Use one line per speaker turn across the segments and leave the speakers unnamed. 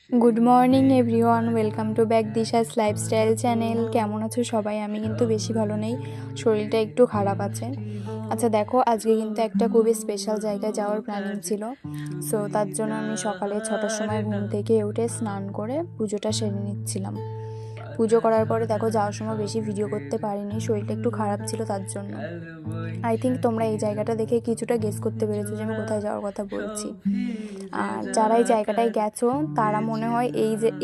Good morning everyone, welcome to back দিশাস lifestyle channel. কেমন আছো সবাই? আমি কিন্তু বেশি ভালো নেই, শরীরটা একটু খারাপ আছে। আচ্ছা দেখো, আজকে কিন্তু একটা খুবই স্পেশাল জায়গায় যাওয়ার প্ল্যানিং ছিল। সো তার জন্য আমি সকালে 6টার সময় ঘুম থেকে উঠে স্নান করে পুজোটা সেরে নিচ্ছিলাম। পুজো করার পরে দেখো, যাওয়ার সময় বেশি ভিডিও করতে পারিনি, শরীরটা একটু খারাপ ছিল তার জন্য। আই থিঙ্ক তোমরা এই জায়গাটা দেখে কিছুটা গেস করতে পেরেছো যে আমি কোথায় যাওয়ার কথা বলছি। আর যারা এই জায়গাটায় গেছো তারা মনে হয়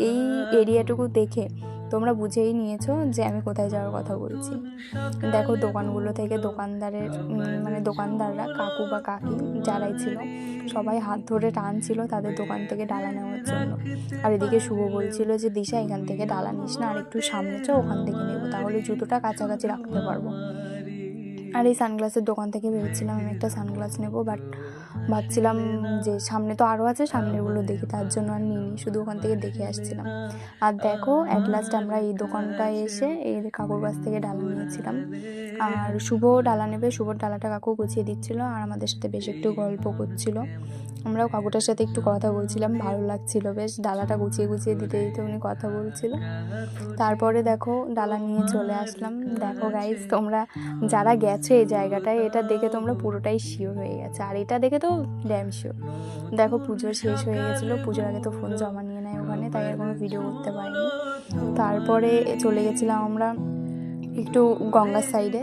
এই এরিয়াটুকু দেখে তোমরা বুঝেই নিয়েছো যে আমি কোথায় যাওয়ার কথা বলছি। দেখো, দোকানগুলো থেকে দোকানদাররা কাকু বা কাকি যারাই ছিল সবাই হাত ধরে টানছিল তাদের দোকান থেকে ডালা নেওয়ার জন্য। আর এদিকে শুভ বলছিল যে দিশা, এখান থেকে ডালা নিস না, আর একটু সামনে চো, ওখান থেকে নেবো, তাহলে জুতোটা কাছাকাছি রাখতে পারবো। আর এই সানগ্লাসের দোকান থেকে ভেবেছিলাম আমি একটা সানগ্লাস নেবো, বাট ভাবছিলাম যে সামনে তো আরও আছে, সামনেরগুলো দেখি, তার জন্য আর নিইনি, শুধু ওখান থেকে দেখে আসছিলাম। আর দেখো, অ্যাট লাস্ট আমরা এই দোকানটায় এসে এই কাকুর কাছ থেকে ডালা নিয়েছিলাম। আর শুভ ডালা নেবে, শুভর ডালাটা কাকু গুছিয়ে দিচ্ছিল আর আমাদের সাথে বেশ একটু গল্প করছিল। আমরাও কাকুটার সাথে একটু কথা বলছিলাম, ভালো লাগছিল বেশ, ডালাটা গুছিয়ে গুছিয়ে দিতে দিতে উনি কথা বলছিল। তারপরে দেখো, ডালা নিয়ে চলে আসলাম। দেখো গাইজ, তোমরা যারা গেছো এই জায়গাটায়, এটা দেখে তোমরা পুরোটাই শিওর হয়ে গেছে, আর এটা দেখে তো ড্যাম শিওর। দেখো, পুজো শেষ হয়ে গেছিলো, পুজোর আগে তো ফোন জমা নিয়ে নেয় ওখানে, তাই আর কোনো ভিডিও করতে পারিনি। তারপরে চলে গেছিলাম আমরা একটু গঙ্গার সাইডে।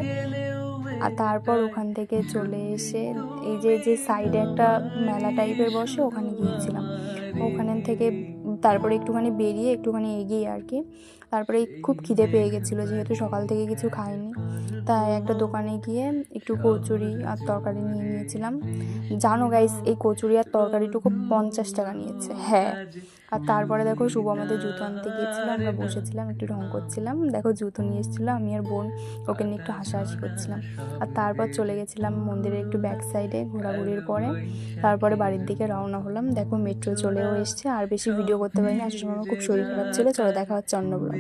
আর তারপর ওখান থেকে চলে এসে এই যে সাইডে একটা মেলা টাইপের বসে, ওখানে গিয়েছিলাম। ওখানে থেকে তারপরে একটুখানি বেরিয়ে একটুখানি এগিয়ে আর কি, তারপরে খুব খিদে পেয়ে গেছিলো, যেহেতু সকাল থেকে কিছু খাইনি, তাই একটা দোকানে গিয়ে একটু কচুরি আর তরকারি নিয়ে নিয়েছিলাম। জানো গাইস, এই কচুরি আর তরকারিটুকু 50 টাকা নিয়েছে। হ্যাঁ। আর তারপরে দেখো, শুভ আমাদের জুতো আনতে গিয়েছিলো, আমরা বসেছিলাম একটু ঢং করছিলাম। দেখো, জুতো নিয়ে এসেছিলো, আমি আর বোন ওকে নিয়ে একটু হাসাহাসি করছিলাম। আর তারপর চলে গেছিলাম মন্দিরের একটু ব্যাক সাইডে ঘোরাঘুরির পরে, তারপরে বাড়ির দিকে রওনা হলাম। দেখো, মেট্রো চলেও এসছে। আর বেশি ভিডিও করতে পারিনি, আসার সময় আমার খুব শরীর খারাপ ছিল। চলো, দেখা হচ্ছে অন্য ব্লগ।